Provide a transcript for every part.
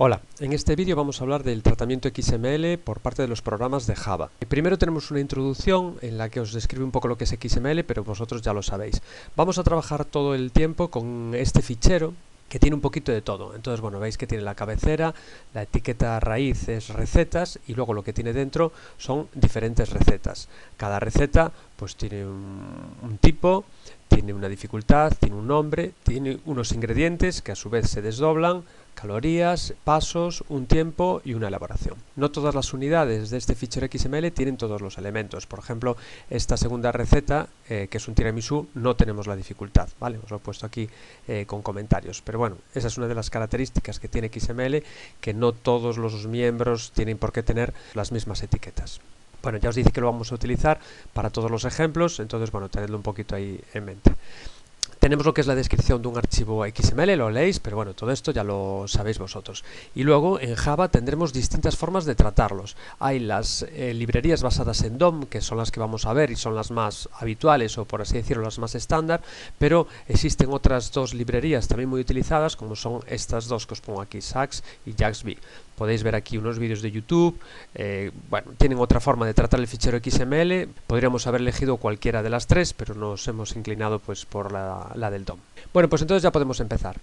Hola, en este vídeo vamos a hablar del tratamiento XML por parte de los programas de Java. Primero tenemos una introducción en la que os describe un poco lo que es XML, pero vosotros ya lo sabéis. Vamos a trabajar todo el tiempo con este fichero que tiene un poquito de todo. Entonces, bueno, veis que tiene la cabecera, la etiqueta raíz es recetas y luego lo que tiene dentro son diferentes recetas. Cada receta pues tiene un tipo, tiene una dificultad, tiene un nombre, tiene unos ingredientes que a su vez se desdoblan, calorías, pasos, un tiempo y una elaboración. No todas las unidades de este fichero XML tienen todos los elementos. Por ejemplo, esta segunda receta, que es un tiramisú, no tenemos la dificultad, ¿vale? Os lo he puesto aquí con comentarios. Pero bueno, esa es una de las características que tiene XML, que no todos los miembros tienen por qué tener las mismas etiquetas. Bueno, ya os dije que lo vamos a utilizar para todos los ejemplos, entonces, bueno, tenedlo un poquito ahí en mente. Tenemos lo que es la descripción de un archivo XML, lo leéis, pero bueno, todo esto ya lo sabéis vosotros. Y luego en Java tendremos distintas formas de tratarlos. Hay las librerías basadas en DOM, que son las que vamos a ver y son las más habituales o por así decirlo las más estándar, pero existen otras dos librerías también muy utilizadas, como son estas dos que os pongo aquí, Sax y JAXB. Podéis ver aquí unos vídeos de YouTube, bueno, tienen otra forma de tratar el fichero XML, podríamos haber elegido cualquiera de las tres, pero nos hemos inclinado pues por la del DOM. Bueno, pues entonces ya podemos empezar.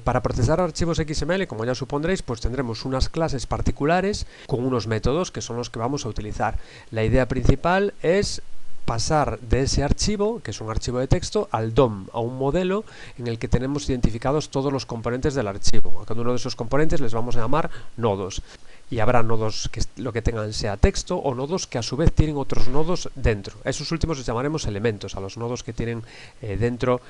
Para procesar archivos XML, como ya supondréis, pues tendremos unas clases particulares con unos métodos que son los que vamos a utilizar. La idea principal es pasar de ese archivo, que es un archivo de texto, al DOM, a un modelo en el que tenemos identificados todos los componentes del archivo. A cada uno de esos componentes les vamos a llamar nodos. Y habrá nodos que lo que tengan sea texto o nodos que a su vez tienen otros nodos dentro. A esos últimos les llamaremos elementos, a los nodos que tienen dentro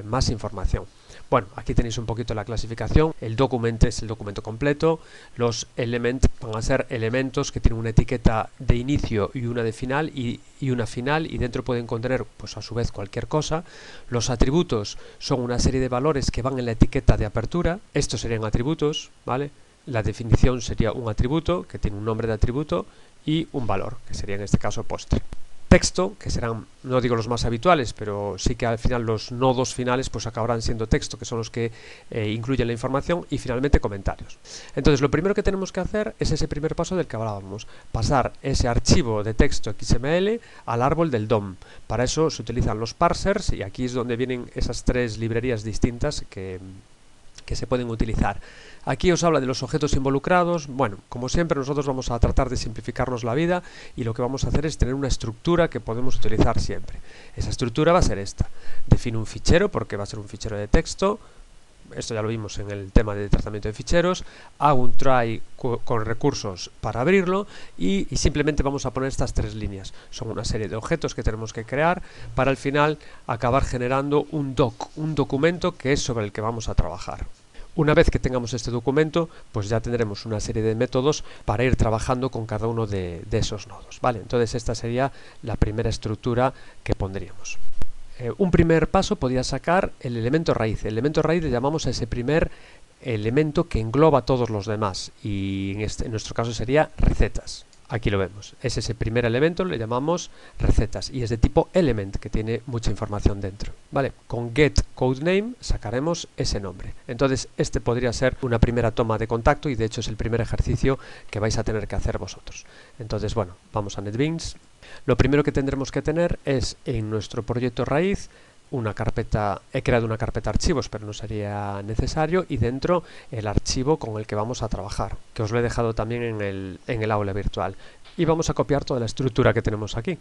más información. Bueno, aquí tenéis un poquito la clasificación. El documento es el documento completo. Los elements van a ser elementos que tienen una etiqueta de inicio y una de final y una final, y dentro pueden contener pues a su vez cualquier cosa. Los atributos son una serie de valores que van en la etiqueta de apertura. Estos serían atributos, ¿vale? La definición sería un atributo que tiene un nombre de atributo y un valor, que sería en este caso postre. Texto, que serán, no digo los más habituales, pero sí que al final los nodos finales pues acabarán siendo texto, que son los que incluyen la información, y finalmente comentarios. Entonces lo primero que tenemos que hacer es ese primer paso del que hablábamos, pasar ese archivo de texto XML al árbol del DOM. Para eso se utilizan los parsers, y aquí es donde vienen esas tres librerías distintas que se pueden utilizar. Aquí os habla de los objetos involucrados. Bueno, como siempre nosotros vamos a tratar de simplificarnos la vida y lo que vamos a hacer es tener una estructura que podemos utilizar siempre. Esa estructura va a ser esta. Defino un fichero porque va a ser un fichero de texto. Esto ya lo vimos en el tema de tratamiento de ficheros. Hago un try con recursos para abrirlo y simplemente vamos a poner estas tres líneas. Son una serie de objetos que tenemos que crear para al final acabar generando un documento que es sobre el que vamos a trabajar. Una vez que tengamos este documento, pues ya tendremos una serie de métodos para ir trabajando con cada uno de esos nodos, ¿vale? Entonces esta sería la primera estructura que pondríamos. Un primer paso podría sacar el elemento raíz. El elemento raíz le llamamos a ese primer elemento que engloba a todos los demás, y en nuestro caso sería recetas. Aquí lo vemos, es ese primer elemento, le llamamos recetas y es de tipo element, que tiene mucha información dentro, ¿vale? Con getCodeName sacaremos ese nombre. Entonces este podría ser una primera toma de contacto y de hecho es el primer ejercicio que vais a tener que hacer vosotros. Entonces bueno, vamos a NetBeans. Lo primero que tendremos que tener es en nuestro proyecto raíz una carpeta. He creado una carpeta archivos, pero no sería necesario, y dentro el archivo con el que vamos a trabajar, que os lo he dejado también en el aula virtual, y vamos a copiar toda la estructura que tenemos aquí.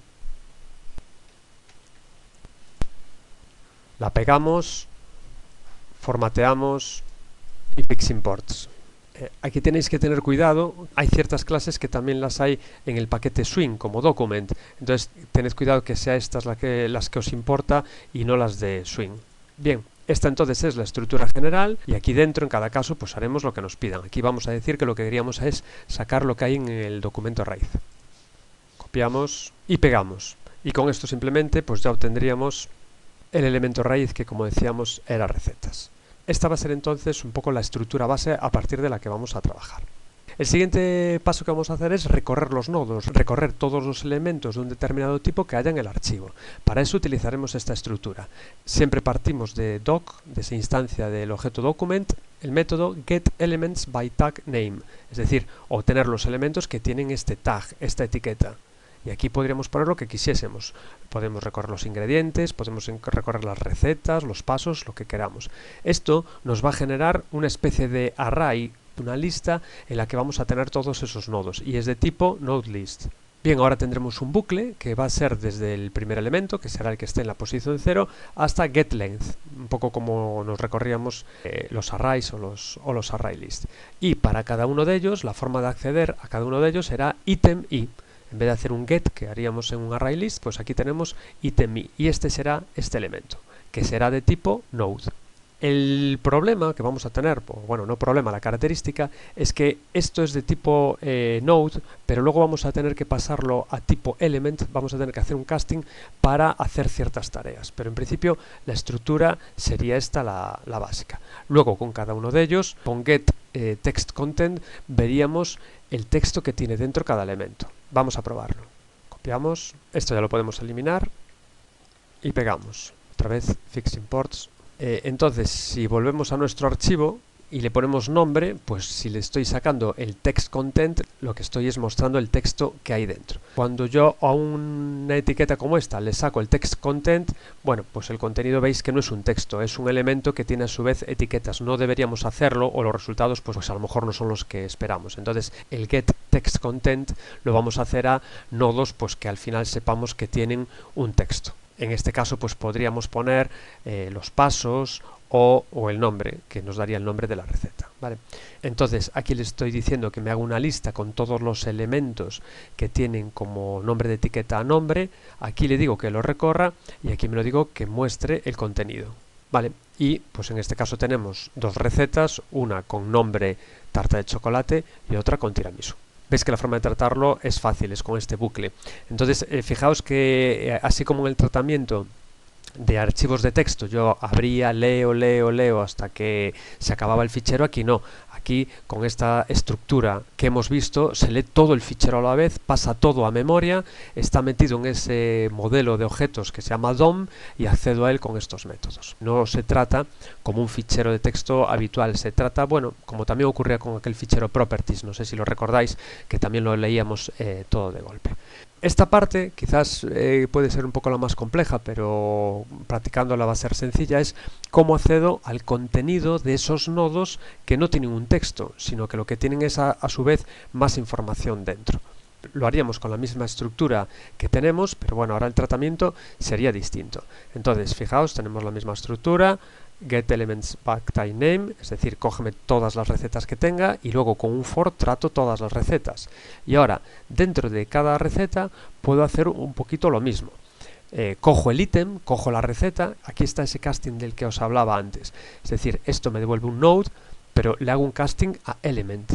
La pegamos, formateamos y fix imports. Aquí tenéis que tener cuidado, hay ciertas clases que también las hay en el paquete Swing como document, entonces tened cuidado que sea estas las que os importa y no las de Swing. Bien, esta entonces es la estructura general y aquí dentro en cada caso pues haremos lo que nos pidan. Aquí vamos a decir que lo que queríamos es sacar lo que hay en el documento raíz. Copiamos y pegamos, y con esto simplemente pues ya obtendríamos el elemento raíz que, como decíamos, era recetas. Esta va a ser entonces un poco la estructura base a partir de la que vamos a trabajar. El siguiente paso que vamos a hacer es recorrer los nodos, recorrer todos los elementos de un determinado tipo que haya en el archivo. Para eso utilizaremos esta estructura. Siempre partimos de doc, de esa instancia del objeto document, el método getElementsByTagName, es decir, obtener los elementos que tienen este tag, esta etiqueta. Y aquí podríamos poner lo que quisiésemos. Podemos recorrer los ingredientes, podemos recorrer las recetas, los pasos, lo que queramos. Esto nos va a generar una especie de array, una lista en la que vamos a tener todos esos nodos y es de tipo nodeList. Bien, ahora tendremos un bucle que va a ser desde el primer elemento, que será el que esté en la posición 0, hasta getLength, un poco como nos recorríamos los arrays o los ArrayList. Y para cada uno de ellos, la forma de acceder a cada uno de ellos será item.i. En vez de hacer un get que haríamos en un ArrayList, pues aquí tenemos item.i y este será este elemento, que será de tipo node. El problema que vamos a tener, bueno, no problema, la característica, es que esto es de tipo node, pero luego vamos a tener que pasarlo a tipo element, vamos a tener que hacer un casting para hacer ciertas tareas. Pero en principio la estructura sería esta la básica. Luego con cada uno de ellos, con get text content, veríamos el texto que tiene dentro cada elemento. Vamos a probarlo. Copiamos, esto ya lo podemos eliminar y pegamos. Otra vez fix imports. Entonces, si volvemos a nuestro archivo y le ponemos nombre, pues si le estoy sacando el text content, lo que estoy es mostrando el texto que hay dentro. Cuando yo a una etiqueta como esta le saco el text content, bueno, pues el contenido veis que no es un texto, es un elemento que tiene a su vez etiquetas. No deberíamos hacerlo o los resultados pues a lo mejor no son los que esperamos. Entonces, el get text content lo vamos a hacer a nodos pues que al final sepamos que tienen un texto. En este caso pues podríamos poner los pasos o el nombre, que nos daría el nombre de la receta, ¿vale? Entonces aquí le estoy diciendo que me haga una lista con todos los elementos que tienen como nombre de etiqueta a nombre. Aquí le digo que lo recorra y aquí me lo digo que muestre el contenido, ¿vale? Y pues en este caso tenemos dos recetas, una con nombre tarta de chocolate y otra con tiramisú. Veis que la forma de tratarlo es fácil, es con este bucle. Entonces, fijaos que así como en el tratamiento de archivos de texto yo abría, leo hasta que se acababa el fichero, aquí no. Aquí con esta estructura que hemos visto se lee todo el fichero a la vez, pasa todo a memoria, está metido en ese modelo de objetos que se llama DOM y accedo a él con estos métodos. No se trata como un fichero de texto habitual, se trata, bueno, como también ocurría con aquel fichero properties, no sé si lo recordáis, que también lo leíamos todo de golpe. Esta parte quizás puede ser un poco la más compleja, pero practicándola va a ser sencilla, es cómo accedo al contenido de esos nodos que no tienen un texto, sino que lo que tienen es a su vez más información dentro. Lo haríamos con la misma estructura que tenemos, pero bueno, ahora el tratamiento sería distinto. Entonces, fijaos, tenemos la misma estructura, getElementsByTagName, es decir, cógeme todas las recetas que tenga y luego con un for trato todas las recetas. Y ahora, dentro de cada receta puedo hacer un poquito lo mismo. Cojo el ítem, cojo la receta, aquí está ese casting del que os hablaba antes. Es decir, esto me devuelve un node, pero le hago un casting a element.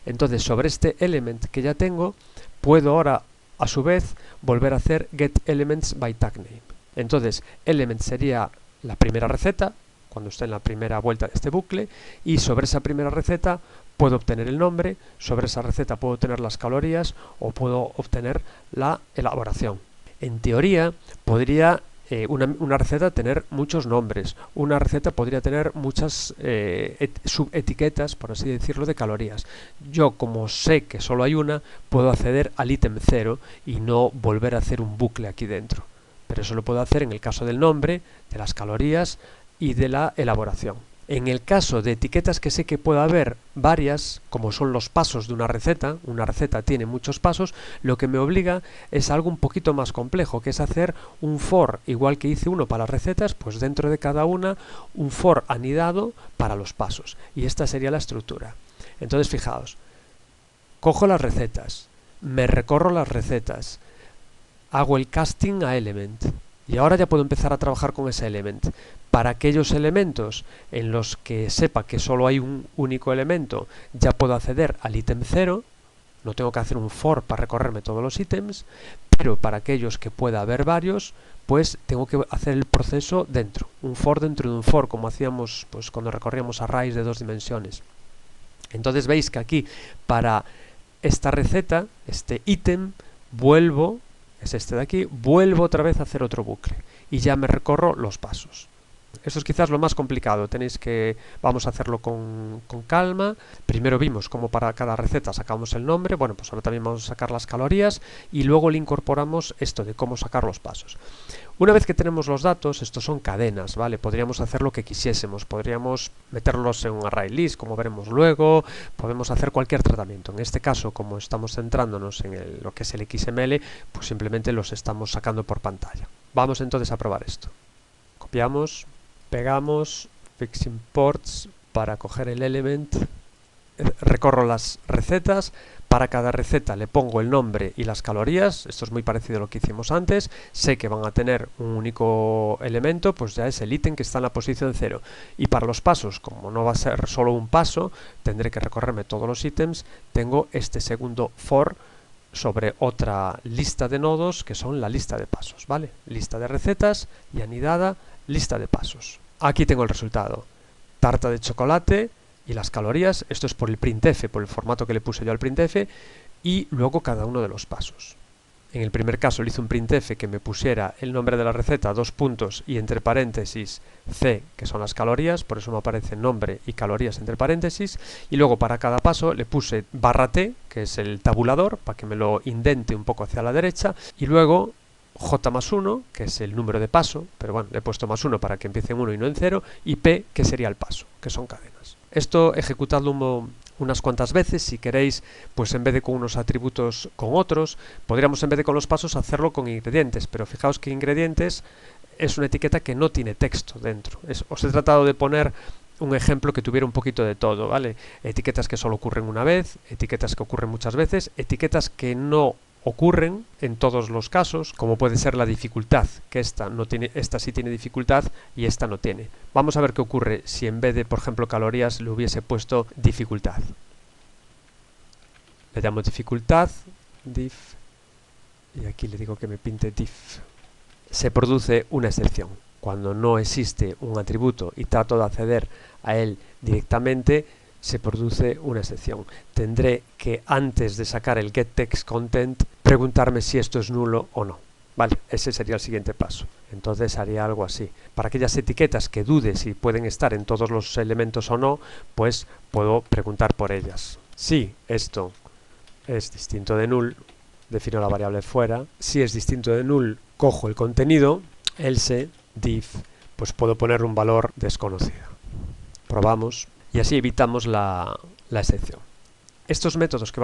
Entonces, sobre este element que ya tengo, puedo ahora, a su vez, volver a hacer getElementsByTagName. Entonces, element sería la primera receta, cuando esté en la primera vuelta de este bucle, y sobre esa primera receta puedo obtener el nombre, sobre esa receta puedo obtener las calorías o puedo obtener la elaboración. En teoría, podría una receta tener muchos nombres, una receta podría tener muchas subetiquetas, por así decirlo, de calorías. Yo, como sé que solo hay una, puedo acceder al ítem 0 y no volver a hacer un bucle aquí dentro. Pero eso lo puedo hacer en el caso del nombre, de las calorías y de la elaboración. En el caso de etiquetas que sé que puede haber varias, como son los pasos de una receta tiene muchos pasos, lo que me obliga es algo un poquito más complejo, que es hacer un for, igual que hice uno para las recetas, pues dentro de cada una un for anidado para los pasos. Y esta sería la estructura. Entonces fijaos, cojo las recetas, me recorro las recetas, hago el casting a element y ahora ya puedo empezar a trabajar con ese element. Para aquellos elementos en los que sepa que solo hay un único elemento, ya puedo acceder al ítem 0, no tengo que hacer un for para recorrerme todos los ítems, pero para aquellos que pueda haber varios, pues tengo que hacer el proceso dentro, un for dentro de un for, como hacíamos pues cuando recorríamos arrays de 2 dimensiones. Entonces veis que aquí para esta receta, este ítem, vuelvo, es este de aquí, vuelvo otra vez a hacer otro bucle y ya me recorro los pasos. Eso es quizás lo más complicado, vamos a hacerlo con calma. Primero vimos cómo para cada receta sacamos el nombre, bueno, pues ahora también vamos a sacar las calorías y luego le incorporamos esto de cómo sacar los pasos. Una vez que tenemos los datos, estos son cadenas, ¿vale? Podríamos hacer lo que quisiésemos, podríamos meterlos en un array list, como veremos luego, podemos hacer cualquier tratamiento. En este caso, como estamos centrándonos en lo que es el XML, pues simplemente los estamos sacando por pantalla. Vamos entonces a probar esto. Copiamos, pegamos, fix imports para coger el element, recorro las recetas, para cada receta le pongo el nombre y las calorías, esto es muy parecido a lo que hicimos antes, sé que van a tener un único elemento, pues ya es el ítem que está en la posición 0, y para los pasos, como no va a ser solo un paso, tendré que recorrerme todos los ítems, tengo este segundo for sobre otra lista de nodos que son la lista de pasos, ¿vale? Lista de recetas y anidada, lista de pasos. Aquí tengo el resultado, tarta de chocolate y las calorías, esto es por el printf, por el formato que le puse yo al printf, y luego cada uno de los pasos. En el primer caso le hice un printf que me pusiera el nombre de la receta, 2 puntos y entre paréntesis C, que son las calorías, por eso me aparece nombre y calorías entre paréntesis, y luego para cada paso le puse barra T, que es el tabulador, para que me lo indente un poco hacia la derecha, y luego J más 1, que es el número de paso, pero bueno, le he puesto más 1 para que empiece en 1 y no en 0, y P, que sería el paso, que son cadenas. Esto ejecutadlo unas cuantas veces, si queréis, pues en vez de con unos atributos con otros, podríamos en vez de con los pasos hacerlo con ingredientes, pero fijaos que ingredientes es una etiqueta que no tiene texto dentro. Os he tratado de poner un ejemplo que tuviera un poquito de todo, ¿vale? Etiquetas que solo ocurren una vez, etiquetas que ocurren muchas veces, etiquetas que no ocurren en todos los casos, como puede ser la dificultad, que esta sí tiene dificultad y esta no tiene. Vamos a ver qué ocurre si en vez de, por ejemplo, calorías le hubiese puesto dificultad. Le llamo dificultad, diff, y aquí le digo que me pinte diff. Se produce una excepción. Cuando no existe un atributo y trato de acceder a él directamente, se produce una excepción. Tendré que, antes de sacar el getTextContent, preguntarme si esto es nulo o no. Vale, ese sería el siguiente paso. Entonces haría algo así. Para aquellas etiquetas que dude si pueden estar en todos los elementos o no, pues puedo preguntar por ellas. Si esto es distinto de null, defino la variable fuera. Si es distinto de null, cojo el contenido, else diff, pues puedo poner un valor desconocido. Probamos. Y así evitamos la excepción. Estos métodos que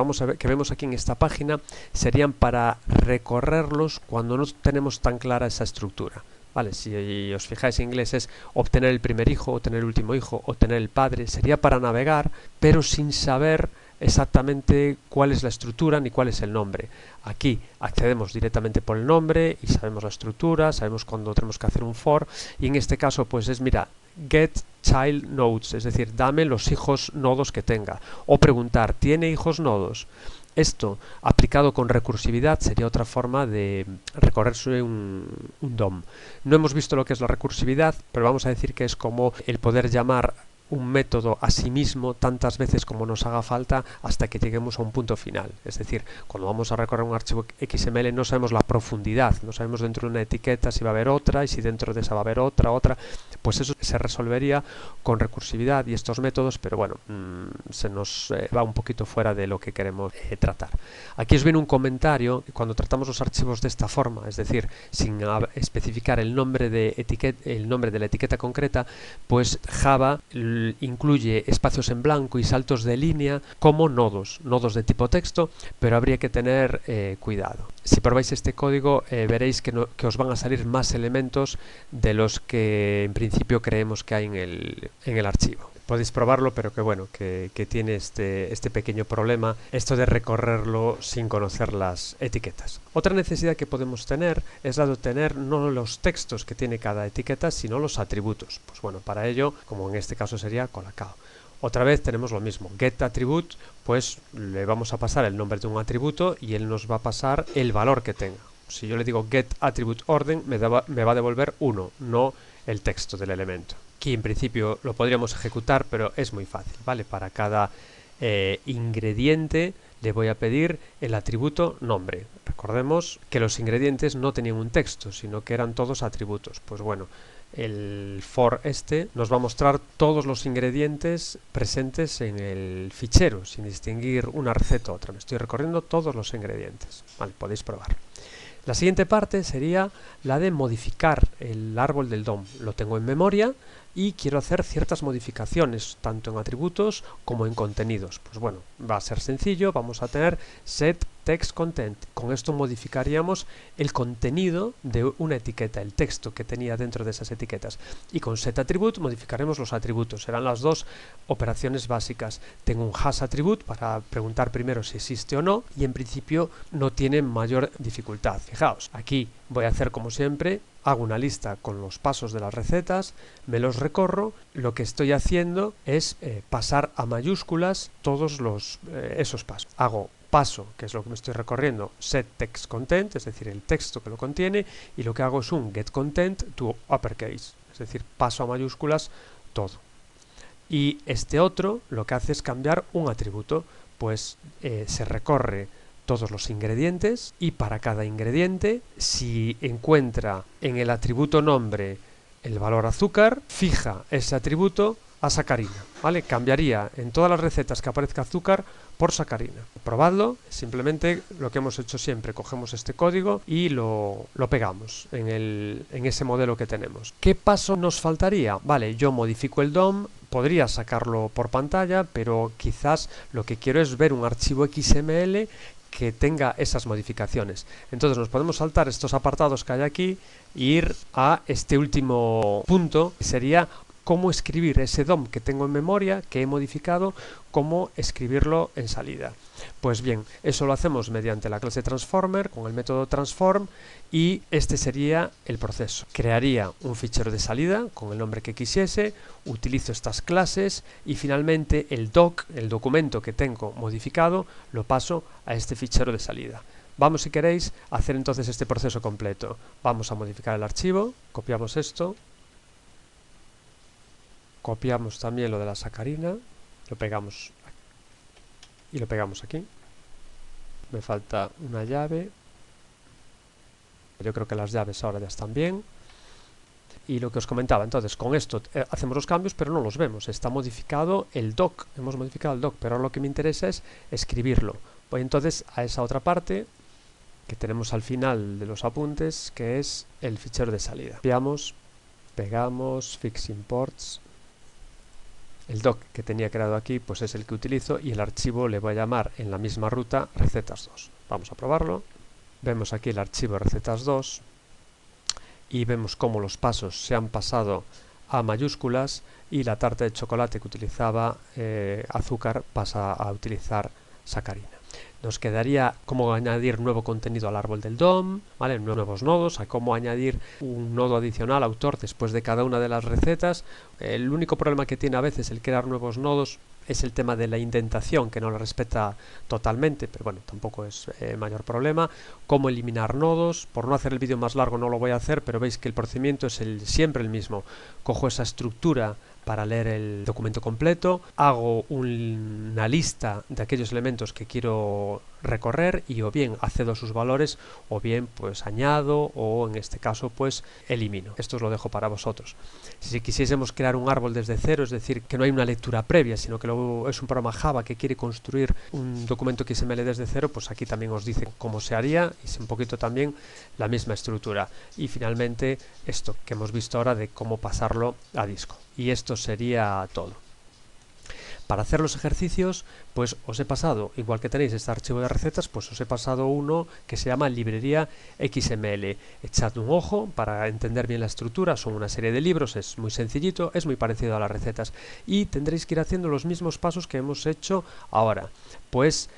vemos aquí en esta página serían para recorrerlos cuando no tenemos tan clara esa estructura. ¿Vale? Si os fijáis, en inglés es obtener el primer hijo, obtener el último hijo, obtener el padre. Sería para navegar, pero sin saber exactamente cuál es la estructura ni cuál es el nombre. Aquí accedemos directamente por el nombre y sabemos la estructura, sabemos cuándo tenemos que hacer un for, y en este caso pues es, mira, get child nodes, es decir, dame los hijos nodos que tenga, o preguntar, ¿tiene hijos nodos? Esto, aplicado con recursividad, sería otra forma de recorrerse un DOM. No hemos visto lo que es la recursividad, pero vamos a decir que es como el poder llamar un método a sí mismo tantas veces como nos haga falta hasta que lleguemos a un punto final. Es decir, cuando vamos a recorrer un archivo XML no sabemos la profundidad, no sabemos dentro de una etiqueta si va a haber otra y si dentro de esa va a haber otra, pues eso se resolvería con recursividad y estos métodos, pero bueno, se nos va un poquito fuera de lo que queremos tratar. Aquí os viene un comentario, cuando tratamos los archivos de esta forma, es decir, sin especificar el nombre de la etiqueta concreta, pues Java incluye espacios en blanco y saltos de línea como nodos de tipo texto, pero habría que tener cuidado. Si probáis este código veréis que os van a salir más elementos de los que en principio creemos que hay en el archivo. Podéis probarlo, pero que bueno, que tiene este pequeño problema, esto de recorrerlo sin conocer las etiquetas. Otra necesidad que podemos tener es la de obtener no los textos que tiene cada etiqueta, sino los atributos. Pues bueno, para ello, como en este caso sería colocado. Otra vez tenemos lo mismo, getAttribute, pues le vamos a pasar el nombre de un atributo y él nos va a pasar el valor que tenga. Si yo le digo getAttributeOrder, me va a devolver 1, no el texto del elemento. Aquí en principio lo podríamos ejecutar, pero es muy fácil, ¿vale? Para cada ingrediente le voy a pedir el atributo nombre. Recordemos que los ingredientes no tenían un texto, sino que eran todos atributos. Pues bueno, el for nos va a mostrar todos los ingredientes presentes en el fichero, sin distinguir una receta u otra. Me estoy recorriendo todos los ingredientes. Vale, podéis probar. La siguiente parte sería la de modificar el árbol del DOM. Lo tengo en memoria y quiero hacer ciertas modificaciones, tanto en atributos como en contenidos. Pues bueno, va a ser sencillo, vamos a tener set text content. Con esto modificaríamos el contenido de una etiqueta, el texto que tenía dentro de esas etiquetas. Y con set attribute modificaremos los atributos. Serán las dos operaciones básicas. Tengo un hash attribute para preguntar primero si existe o no, y en principio no tiene mayor dificultad. Fijaos, aquí voy a hacer como siempre, hago una lista con los pasos de las recetas, me los recorro, lo que estoy haciendo es pasar a mayúsculas todos esos pasos. Hago paso, que es lo que me estoy recorriendo, set text content, es decir, el texto que lo contiene, y lo que hago es un get content to uppercase, es decir, paso a mayúsculas todo. Y este otro lo que hace es cambiar un atributo, pues se recorre todos los ingredientes y para cada ingrediente, si encuentra en el atributo nombre el valor azúcar, fija ese atributo a sacarina, ¿vale? Cambiaría en todas las recetas que aparezca azúcar por sacarina. Probadlo, simplemente lo que hemos hecho siempre, cogemos este código y lo pegamos en ese modelo que tenemos. ¿Qué paso nos faltaría? Vale, yo modifico el DOM, podría sacarlo por pantalla, pero quizás lo que quiero es ver un archivo XML que tenga esas modificaciones. Entonces nos podemos saltar estos apartados que hay aquí e ir a este último punto, que sería cómo escribir ese DOM que tengo en memoria, que he modificado, cómo escribirlo en salida. Pues bien, eso lo hacemos mediante la clase transformer con el método transform, y este sería el proceso. Crearía un fichero de salida con el nombre que quisiese, utilizo estas clases y finalmente el doc, el documento que tengo modificado, lo paso a este fichero de salida. Vamos, si queréis, a hacer entonces este proceso completo. Vamos a modificar el archivo, copiamos esto, copiamos también lo de la sacarina, lo pegamos y lo pegamos aquí. Me falta una llave. Yo creo que las llaves ahora ya están bien. Y lo que os comentaba, entonces con esto hacemos los cambios, pero no los vemos. Está modificado el doc, hemos modificado el doc, pero ahora lo que me interesa es escribirlo. Voy entonces a esa otra parte que tenemos al final de los apuntes, que es el fichero de salida. Copiamos, pegamos, fix imports. El doc que tenía creado aquí pues es el que utilizo, y el archivo le voy a llamar en la misma ruta recetas2. Vamos a probarlo. Vemos aquí el archivo recetas2 y vemos cómo los pasos se han pasado a mayúsculas y la tarta de chocolate que utilizaba azúcar pasa a utilizar sacarina. Nos quedaría cómo añadir nuevo contenido al árbol del DOM, ¿vale? Nuevos nodos, a cómo añadir un nodo adicional autor después de cada una de las recetas. El único problema que tiene a veces el crear nuevos nodos es el tema de la indentación, que no lo respeta totalmente, pero bueno, tampoco es mayor problema. Cómo eliminar nodos. Por no hacer el vídeo más largo no lo voy a hacer, pero veis que el procedimiento es siempre el mismo. Cojo esa estructura para leer el documento completo, hago una lista de aquellos elementos que quiero recorrer y o bien accedo a sus valores o bien pues añado, o en este caso pues elimino. Esto os lo dejo para vosotros. Si quisiésemos crear un árbol desde cero, es decir, que no hay una lectura previa, sino que es un programa Java que quiere construir un documento XML desde cero, pues aquí también os dicen cómo se haría, y es un poquito también la misma estructura. Y finalmente esto que hemos visto ahora de cómo pasarlo a disco. Y esto sería todo. Para hacer los ejercicios, pues os he pasado, igual que tenéis este archivo de recetas, pues os he pasado uno que se llama librería XML. Echad un ojo para entender bien la estructura, son una serie de libros, es muy sencillito, es muy parecido a las recetas, y tendréis que ir haciendo los mismos pasos que hemos hecho ahora. Pues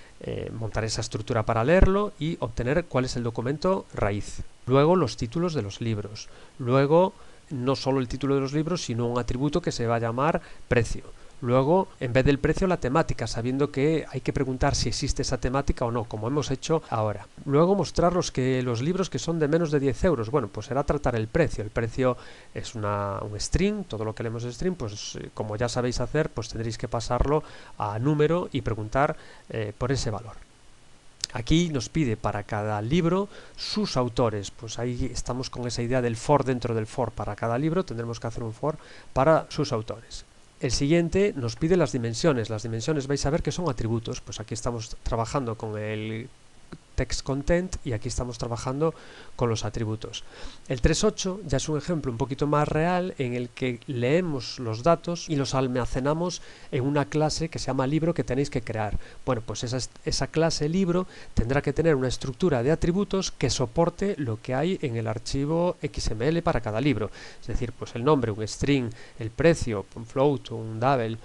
montar esa estructura para leerlo y obtener cuál es el documento raíz. Luego los títulos de los libros. Luego no solo el título de los libros, sino un atributo que se va a llamar precio. Luego, en vez del precio, la temática, sabiendo que hay que preguntar si existe esa temática o no, como hemos hecho ahora. Luego, mostrar los libros que son de menos de 10 euros. Bueno, pues será tratar el precio. El precio es un string, todo lo que leemos de string, pues como ya sabéis hacer, pues tendréis que pasarlo a número y preguntar por ese valor. Aquí nos pide para cada libro sus autores, pues ahí estamos con esa idea del for dentro del for. Para cada libro tendremos que hacer un for para sus autores. El siguiente nos pide las dimensiones. Las dimensiones vais a ver que son atributos, pues aquí estamos trabajando con el text content y aquí estamos trabajando con los atributos. El 3.8 ya es un ejemplo un poquito más real en el que leemos los datos y los almacenamos en una clase que se llama libro que tenéis que crear. Bueno, pues esa clase libro tendrá que tener una estructura de atributos que soporte lo que hay en el archivo XML para cada libro. Es decir, pues el nombre, un string, el precio, un float, un double,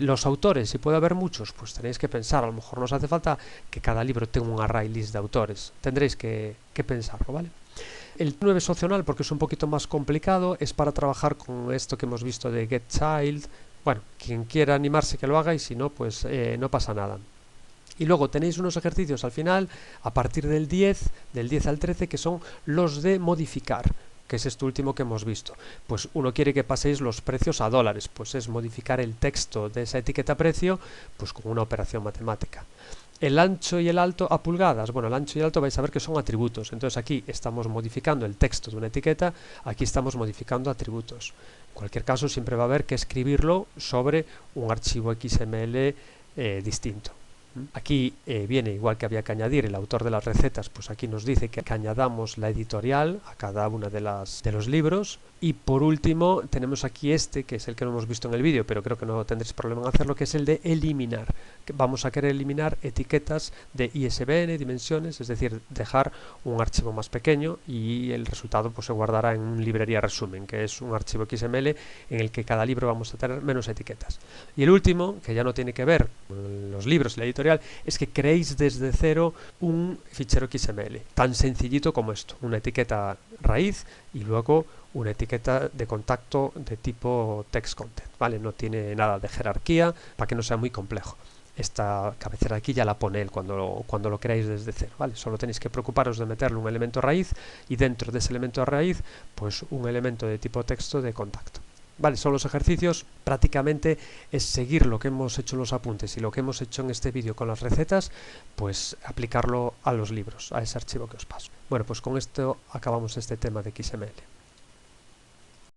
los autores, si puede haber muchos, pues tenéis que pensar, a lo mejor no os hace falta que cada libro tenga un array list de autores, tendréis que pensarlo, ¿vale? El 9 es opcional porque es un poquito más complicado, es para trabajar con esto que hemos visto de getChild. Bueno, quien quiera animarse que lo haga y si no, pues no pasa nada. Y luego tenéis unos ejercicios al final, a partir del 10 al 13, que son los de modificar, que es este último que hemos visto. Pues uno quiere que paséis los precios a dólares, pues es modificar el texto de esa etiqueta precio pues con una operación matemática. El ancho y el alto a pulgadas. Bueno, el ancho y el alto vais a ver que son atributos. Entonces aquí estamos modificando el texto de una etiqueta, aquí estamos modificando atributos. En cualquier caso, siempre va a haber que escribirlo sobre un archivo XML distinto. Aquí viene, igual que había que añadir el autor de las recetas, pues aquí nos dice que añadamos la editorial a cada una de los libros. Y por último tenemos aquí este, que es el que no hemos visto en el vídeo, pero creo que no tendréis problema en hacerlo, que es el de eliminar. Vamos a querer eliminar etiquetas de ISBN, dimensiones, es decir, dejar un archivo más pequeño y el resultado pues se guardará en una librería resumen, que es un archivo XML en el que cada libro vamos a tener menos etiquetas. Y el último, que ya no tiene que ver con los libros y la editorial, es que creéis desde cero un fichero XML, tan sencillito como esto, una etiqueta raíz y luego una etiqueta de contacto de tipo text content, ¿vale? No tiene nada de jerarquía para que no sea muy complejo. Esta cabecera aquí ya la pone él cuando lo creáis desde cero, ¿vale? Solo tenéis que preocuparos de meterle un elemento raíz y dentro de ese elemento raíz pues un elemento de tipo texto de contacto. Vale, son los ejercicios, prácticamente es seguir lo que hemos hecho en los apuntes y lo que hemos hecho en este vídeo con las recetas, pues aplicarlo a los libros, a ese archivo que os paso. Bueno, pues con esto acabamos este tema de XML.